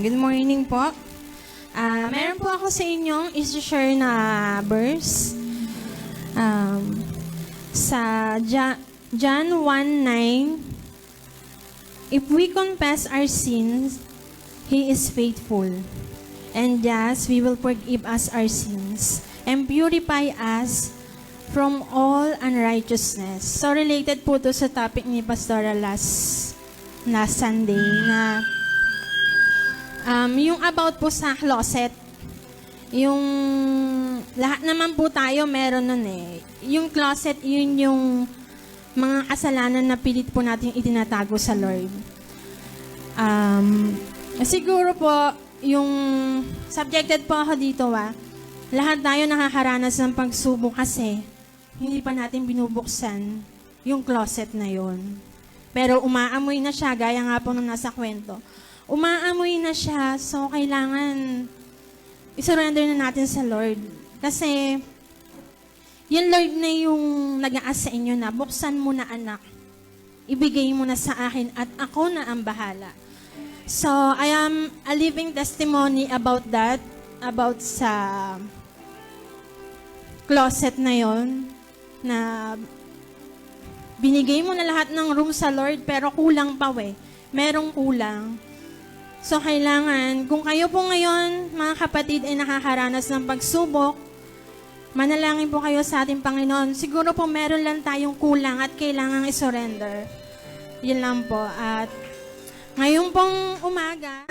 Good morning po. Meron po ako sa inyong isi-share na verse. Sa John 1:9, if we confess our sins, He is faithful, and thus we will forgive us our sins and purify us from all unrighteousness. So related po to sa topic ni Pastora last Sunday na yung about po sa closet. Yung lahat naman po tayo meron nun eh. Yung closet, yun yung mga kasalanan na pilit po natin itinatago sa Lord. Siguro po, yung subjected po ako dito lahat tayo nakakaranas ng pagsubok kasi hindi pa natin binubuksan yung closet na yon. Pero umaamoy na siya, gaya nga po nung nasa kwento. Umaamoy na siya, so kailangan isurrender na natin sa Lord. Kasi yung Lord na yung nag-aas sa inyo na, buksan mo na anak, ibigay mo na sa akin at ako na ang bahala. So, I am a living testimony about that, about sa closet na yon, na binigay mo na lahat ng room sa Lord, pero kulang pa merong kulang. So, kailangan, kung kayo po ngayon, mga kapatid, ay nakakaranas ng pagsubok, manalangin po kayo sa ating Panginoon. Siguro po meron lang tayong kulang at kailangang isurrender. Yun lang po. At ngayon pong umaga,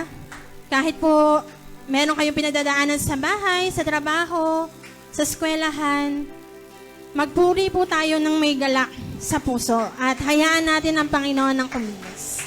kahit po meron kayong pinagdadaanan sa bahay, sa trabaho, sa eskwelahan, magpuri po tayo ng may galak sa puso at hayaan natin ang Panginoon ng kumilos.